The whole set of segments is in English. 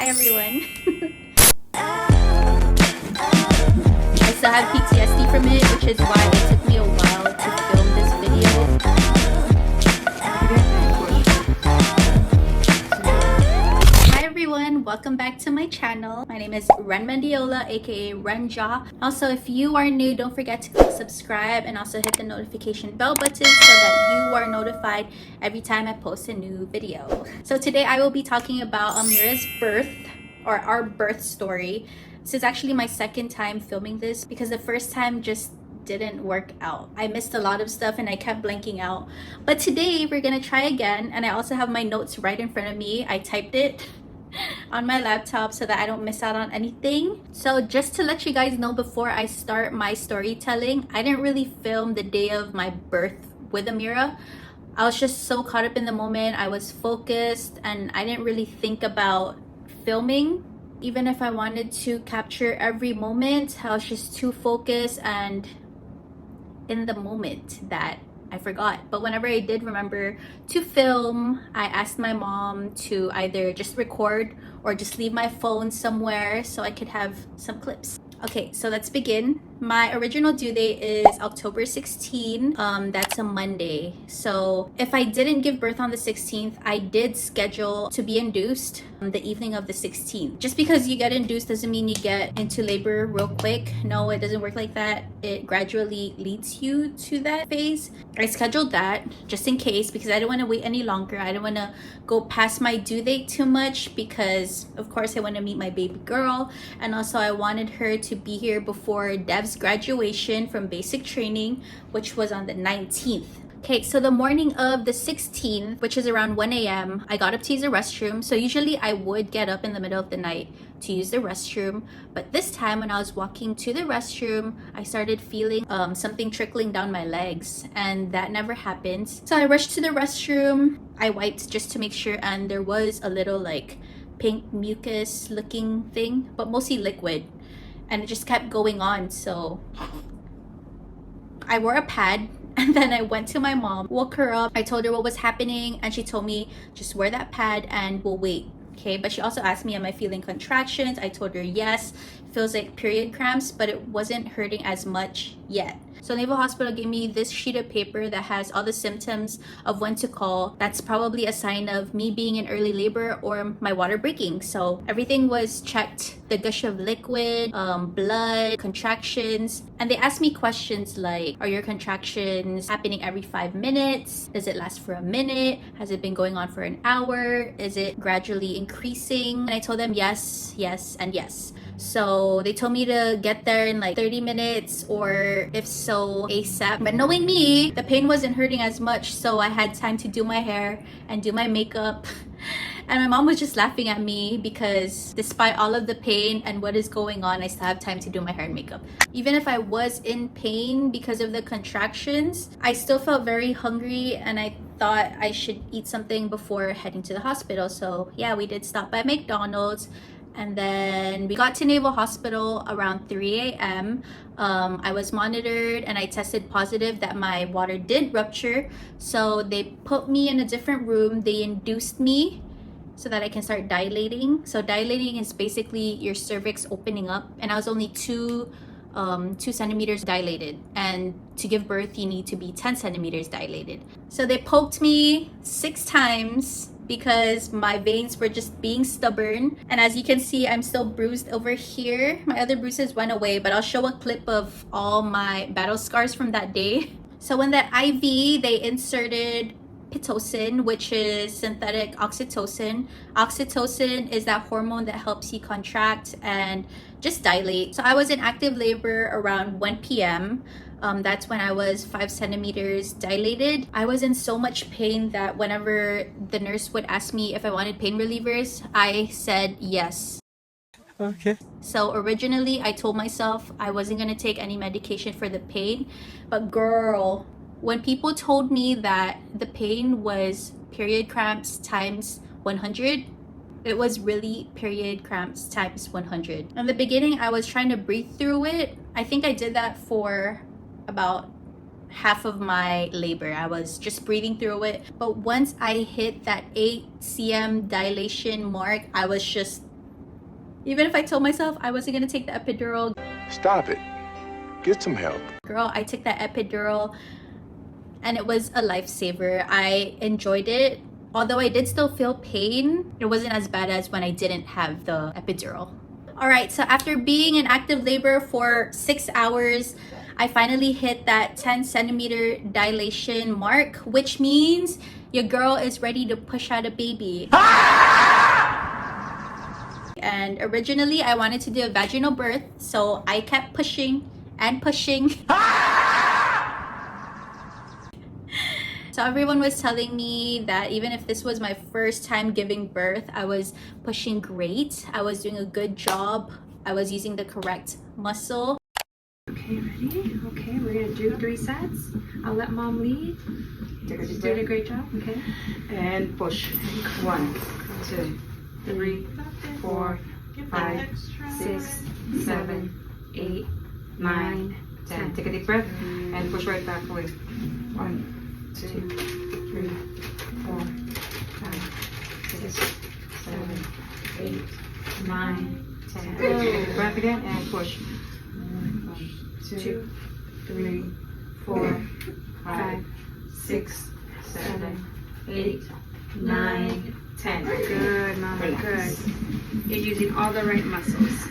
Hi everyone. I still have PTSD from it, which is why it took me a while to film this video. Hi everyone, welcome back to my channel. My name is Rwen aka Renja. Also, if you are new, don't forget to click subscribe and also hit the notification bell button so that you are notified every time I post a new video. So today I will be talking about Amira's birth, or our birth story. This is actually my second time filming this because the first time just didn't work out. I missed a lot of stuff and I kept blanking out. But today we're gonna try again, and I also have my notes right in front of me. I typed it on my laptop so that I don't miss out on anything. So just to let you guys know, before I start my storytelling, I didn't really film the day of my birth with Amira. I was just so caught up in the moment. I was focused and I didn't really think about filming. Even if I wanted to capture every moment, I was just too focused and in the moment that I forgot. But whenever I did remember to film, I asked my mom to either just record or just leave my phone somewhere so I could have some clips. Okay, so let's begin. My original due date is October 16. That's a Monday. So if I didn't give birth on the 16th, I did schedule to be induced the evening of the 16th. Just because you get induced doesn't mean you get into labor real quick. No, it doesn't work like that. It gradually leads you to that phase. I scheduled that just in case because I didn't want to wait any longer. I didn't want to go past my due date too much because of course I want to meet my baby girl, and also I wanted her to be here before Dev's graduation from basic training, which was on the 19th. Okay, so the morning of the 16th, which is around 1 a.m., I got up to use the restroom. So usually I would get up in the middle of the night to use the restroom, but this time when I was walking to the restroom, I started feeling something trickling down my legs, and that never happened. So I rushed to the restroom. I wiped just to make sure, and there was a little like pink mucus looking thing, but mostly liquid, and it just kept going on. So I wore a pad and then I went to my mom, woke her up. I told her what was happening and she told me just wear that pad and we'll wait. Okay, but she also asked me, am I feeling contractions? I told her yes. Feels like period cramps, but it wasn't hurting as much yet. So Naval Hospital gave me this sheet of paper that has all the symptoms of when to call. That's probably a sign of me being in early labor or my water breaking. So everything was checked. The gush of liquid, blood, contractions. And they asked me questions like, are your contractions happening every 5 minutes? Does it last for a minute? Has it been going on for an hour? Is it gradually increasing? And I told them yes, yes, and yes. So they told me to get there in like 30 minutes or if so ASAP. But knowing me, the pain wasn't hurting as much, so I had time to do my hair and do my makeup. And my mom was just laughing at me because despite all of the pain and what is going on, I still have time to do my hair and makeup. Even if I was in pain because of the contractions, I still felt very hungry and I thought I should eat something before heading to the hospital. So yeah, we did stop by McDonald's. And then we got to Naval Hospital around 3 a.m. I was monitored and I tested positive that my water did rupture. So they put me in a different room. They induced me so that I can start dilating. So dilating is basically your cervix opening up. And I was only 2 centimeters dilated. And to give birth, you need to be 10 centimeters dilated. So they poked me 6 times because my veins were just being stubborn. And as you can see, I'm still bruised over here. My other bruises went away, but I'll show a clip of all my battle scars from that day. So in that IV, they inserted Pitocin, which is synthetic oxytocin. Oxytocin is that hormone that helps you contract and just dilate. So I was in active labor around 1 p.m. That's when I was 5 centimeters dilated. I was in so much pain that whenever the nurse would ask me if I wanted pain relievers, I said yes. Okay. So originally I told myself I wasn't gonna take any medication for the pain, but girl, when people told me that the pain was period cramps times 100, it was really period cramps times 100. In the beginning, I was trying to breathe through it. I think I did that for about half of my labor. I was just breathing through it. But once I hit that 8 cm dilation mark, I was just Even if I told myself I wasn't gonna take the epidural, Stop it. Get some help. girl, I took that epidural and it was a lifesaver. I enjoyed it. Although I did still feel pain, it wasn't as bad as when I didn't have the epidural. All right, so after being in active labor for 6 hours, I finally hit that 10 centimeter dilation mark, which means your girl is ready to push out a baby. And originally I wanted to do a vaginal birth, so I kept pushing and pushing. So everyone was telling me that even if this was my first time giving birth, I was pushing great. I was doing a good job. I was using the correct muscle. Okay, ready? Okay, we're gonna do 3 sets. I'll let mom lead. She's doing a great job. Okay. And push. 1, 2, 3, 4, 5, 6, 7, 8, 9, 10. Take a deep breath and push right back away. 1, 2, 3, 4, 5, 6, 7, 8, 9, 10. Take a deep breath again and push. 1, 2, 3, 4, 5, 6, 7, 8, 9, 10. Good, mama. Good. You're using all the right muscles.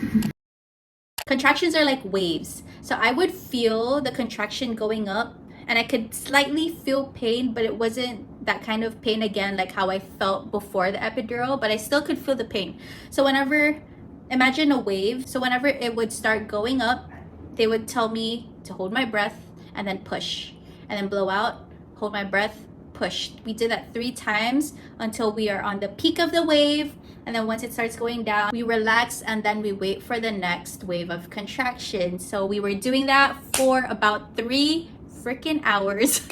Contractions are like waves. So I would feel the contraction going up and I could slightly feel pain, but it wasn't that kind of pain again like how I felt before the epidural, but I still could feel the pain. So imagine a wave. So whenever it would start going up, they would tell me to hold my breath and then push and then blow out, hold my breath, push. We did that 3 times until we are on the peak of the wave. And then once it starts going down, we relax and then we wait for the next wave of contraction. So we were doing that for about 3 freaking hours.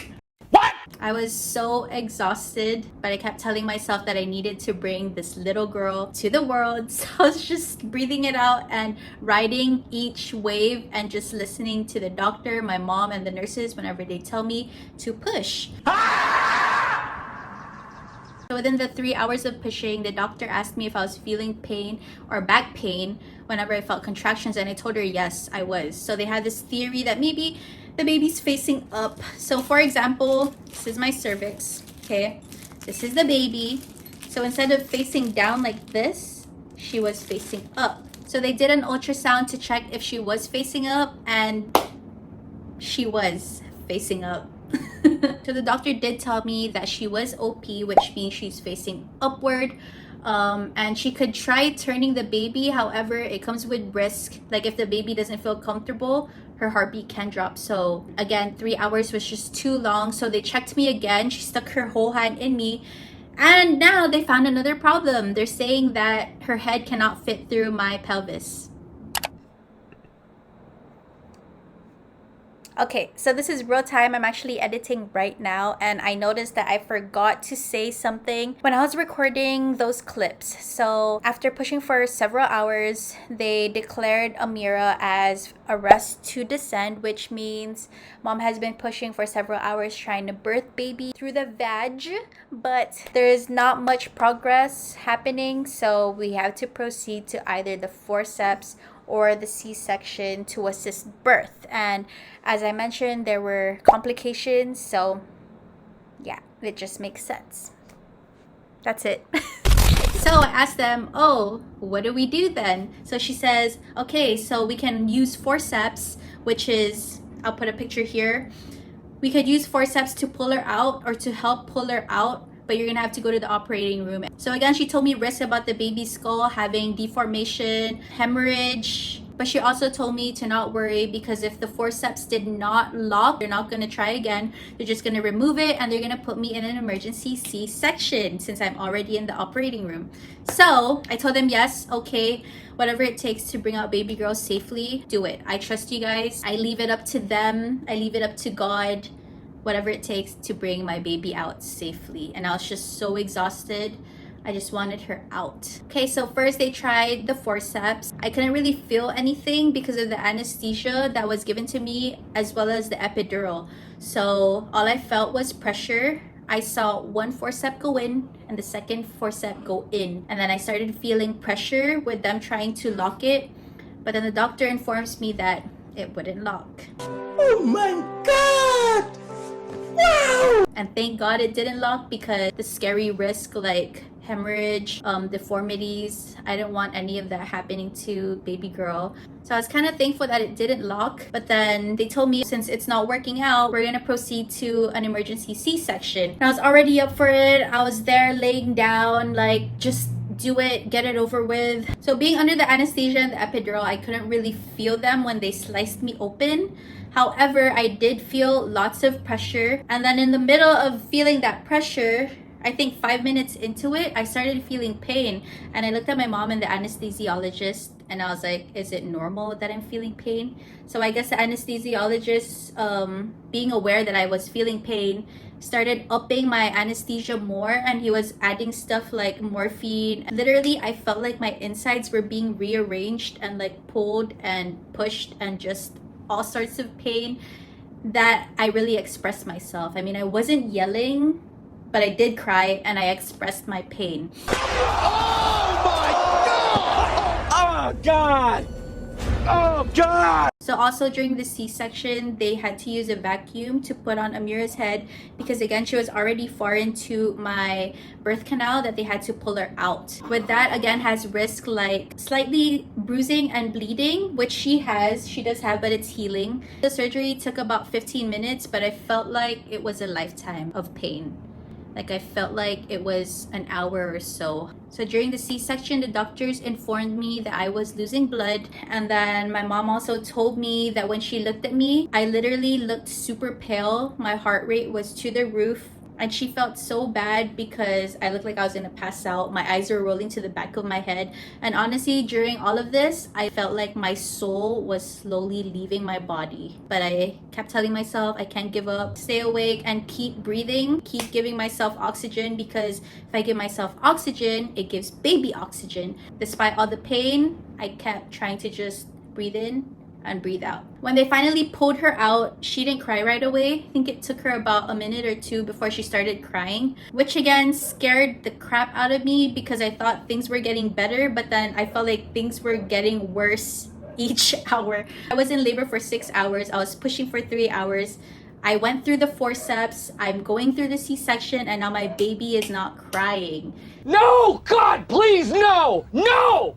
What? I was so exhausted, but I kept telling myself that I needed to bring this little girl to the world. So I was just breathing it out and riding each wave and just listening to the doctor, my mom, and the nurses whenever they tell me to push. So within the 3 hours of pushing, the doctor asked me if I was feeling pain or back pain whenever I felt contractions, and I told her yes, I was. So they had this theory that maybe the baby's facing up. So for example, this is my cervix, okay? This is the baby. So instead of facing down like this, she was facing up. So they did an ultrasound to check if she was facing up, and she was facing up. So the doctor did tell me that she was OP, which means she's facing upward, and she could try turning the baby. However, it comes with risk. Like if the baby doesn't feel comfortable, her heartbeat can drop. So again, 3 hours was just too long. So they checked me again. She stuck her whole hand in me, and now they found another problem. They're saying that her head cannot fit through my pelvis. Okay, so this is real time. I'm actually editing right now, and I noticed that I forgot to say something when I was recording those clips. So after pushing for several hours, they declared Amira as arrest to descend, which means mom has been pushing for several hours trying to birth baby through the vag, but there is not much progress happening, so we have to proceed to either the forceps or the C-section to assist birth. And as I mentioned, there were complications, so yeah, it just makes sense. That's it. So I asked them, oh, what do we do then? So she says, okay, so we can use forceps, which is, I'll put a picture here. We could use forceps to pull her out or to help pull her out, but you're gonna have to go to the operating room. So again, she told me risk about the baby's skull having deformation, hemorrhage, but she also told me to not worry because if the forceps did not lock, they're not gonna try again. They're just gonna remove it and they're gonna put me in an emergency C-section since I'm already in the operating room. So I told them yes, okay, whatever it takes to bring out baby girl safely, do it. I trust you guys. I leave it up to them. I leave it up to God. Whatever it takes to bring my baby out safely. And I was just so exhausted. I just wanted her out. Okay, so first they tried the forceps. I couldn't really feel anything because of the anesthesia that was given to me as well as the epidural. So all I felt was pressure. I saw one forceps go in and the second forceps go in. And then I started feeling pressure with them trying to lock it. But then the doctor informs me that it wouldn't lock. Oh my God! Wow! And thank God it didn't lock, because the scary risk like hemorrhage, deformities, I didn't want any of that happening to baby girl. So I was kind of thankful that it didn't lock. But then they told me since it's not working out, we're gonna proceed to an emergency C-section. And I was already up for it. I was there laying down, like, just do it, get it over with. So being under the anesthesia and the epidural, I couldn't really feel them when they sliced me open. However, I did feel lots of pressure. And then in the middle of feeling that pressure, I think 5 minutes into it, I started feeling pain. And I looked at my mom and the anesthesiologist, and I was like, is it normal that I'm feeling pain? So I guess the anesthesiologist, being aware that I was feeling pain, started upping my anesthesia more, and he was adding stuff like morphine. Literally, I felt like my insides were being rearranged and like pulled and pushed, and just all sorts of pain that I really expressed myself. I mean, I wasn't yelling, but I did cry and I expressed my pain. Oh my God! Oh God! Oh God! So also during the C-section, they had to use a vacuum to put on Amira's head, because again, she was already far into my birth canal that they had to pull her out. With that, again, has risk like slightly bruising and bleeding, which she does have, but it's healing. The surgery took about 15 minutes, but I felt like it was a lifetime of pain. Like, I felt like it was an hour or so. So during the C-section, the doctors informed me that I was losing blood. And then my mom also told me that when she looked at me, I literally looked super pale. My heart rate was to the roof. And she felt so bad because I looked like I was gonna pass out. My eyes were rolling to the back of my head. And honestly, during all of this, I felt like my soul was slowly leaving my body. But I kept telling myself, I can't give up, stay awake, and keep breathing, keep giving myself oxygen, because if I give myself oxygen, it gives baby oxygen. Despite all the pain, I kept trying to just breathe in and breathe out. When they finally pulled her out, she didn't cry right away. I think it took her about a minute or two before she started crying, which again scared the crap out of me, because I thought things were getting better, but then I felt like things were getting worse each hour. I was in labor for 6 hours. I was pushing for 3 hours. I went through the forceps, I'm going through the C-section, and now my baby is not crying. No! God, please, no! No!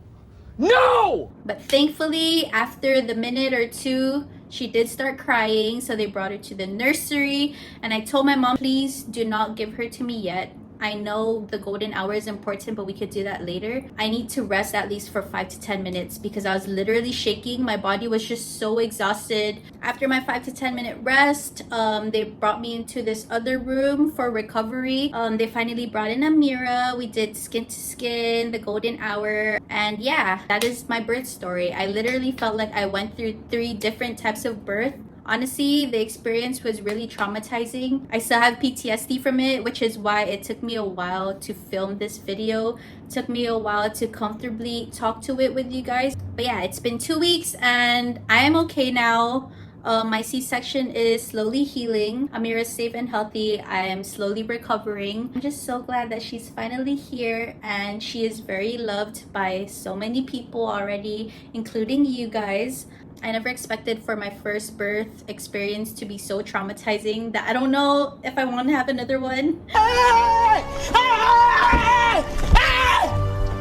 No! But thankfully, after the minute or two, she did start crying, so they brought her to the nursery. And I told my mom, please do not give her to me yet. I know the golden hour is important, but we could do that later. I need to rest at least for 5 to 10 minutes, because I was literally shaking. My body was just so exhausted. After my 5 to 10 minute rest, they brought me into this other room for recovery. They finally brought in Amira. We did skin to skin, the golden hour. And yeah, that is my birth story. I literally felt like I went through 3 different types of birth. Honestly, the experience was really traumatizing. I still have PTSD from it, which is why it took me a while to film this video. It took me a while to comfortably talk to it with you guys. But yeah, it's been 2 weeks and I am okay now. My C-section is slowly healing. Amira's safe and healthy. I am slowly recovering. I'm just so glad that she's finally here, and she is very loved by so many people already, including you guys. I never expected for my first birth experience to be so traumatizing that I don't know if I want to have another one.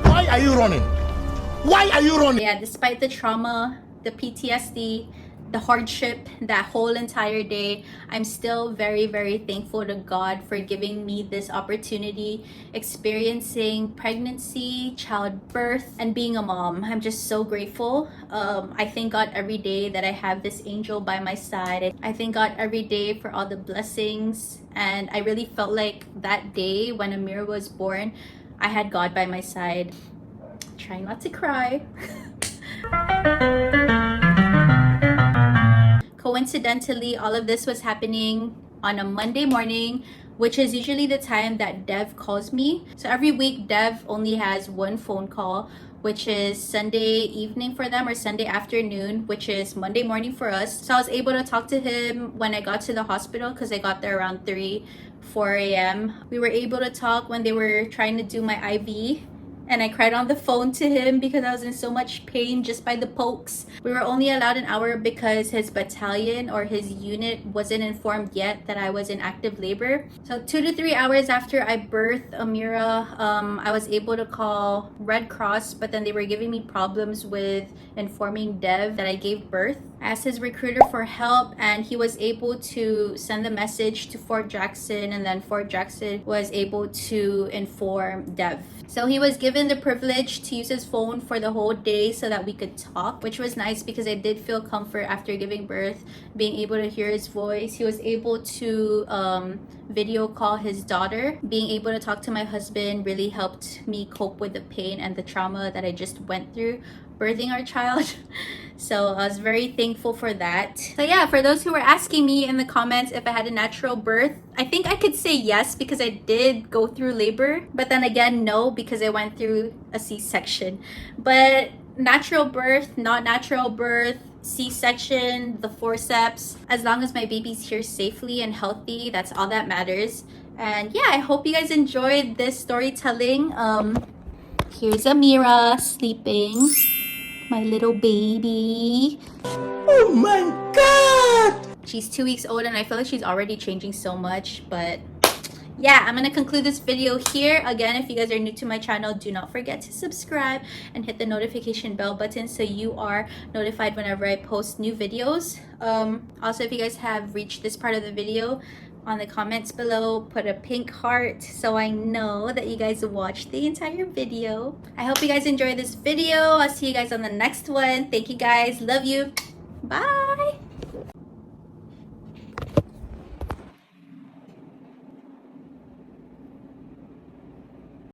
Why are you running? Why are you running? Yeah, despite the trauma, the PTSD, the hardship, that whole entire day, I'm still very, very thankful to God for giving me this opportunity, experiencing pregnancy, childbirth, and being a mom. I'm just so grateful. I thank God every day that I have this angel by my side. I thank God every day for all the blessings, and I really felt like that day when Amira was born, I had God by my side. Trying not to cry. Coincidentally, all of this was happening on a Monday morning, which is usually the time that Dev calls me. So every week, Dev only has one phone call, which is Sunday evening for them, or Sunday afternoon, which is Monday morning for us. So I was able to talk to him when I got to the hospital, because I got there around 3 4 a.m. We were able to talk when they were trying to do my IV. And I cried on the phone to him because I was in so much pain just by the pokes. We were only allowed an hour because his battalion or his unit wasn't informed yet that I was in active labor. So 2 to 3 hours after I birthed Amira, I was able to call Red Cross, but then they were giving me problems with informing Dev that I gave birth. I asked his recruiter for help and he was able to send the message to Fort Jackson, and then Fort Jackson was able to inform Dev. So he was given the privilege to use his phone for the whole day so that we could talk, which was nice because I did feel comfort after giving birth, being able to hear his voice. He was able to video call his daughter. Being able to talk to my husband really helped me cope with the pain and the trauma that I just went through birthing our child. So I was very thankful for that. So yeah, for those who were asking me in the comments if I had a natural birth, I think I could say yes because I did go through labor, but then again no, because I went through a C-section. But natural birth, not natural birth, C-section, the forceps, as long as my baby's here safely and healthy, that's all that matters. And yeah, I hope you guys enjoyed this storytelling. Here's Amira sleeping, my little baby. Oh my God! She's 2 weeks old and I feel like she's already changing so much, but yeah, I'm gonna conclude this video here. Again, if you guys are new to my channel, do not forget to subscribe and hit the notification bell button so you are notified whenever I post new videos. Also, if you guys have reached this part of the video, on the comments below, put a pink heart so I know that you guys watched the entire video. I hope you guys enjoyed this video. I'll see you guys on the next one. Thank you guys. Love you. Bye.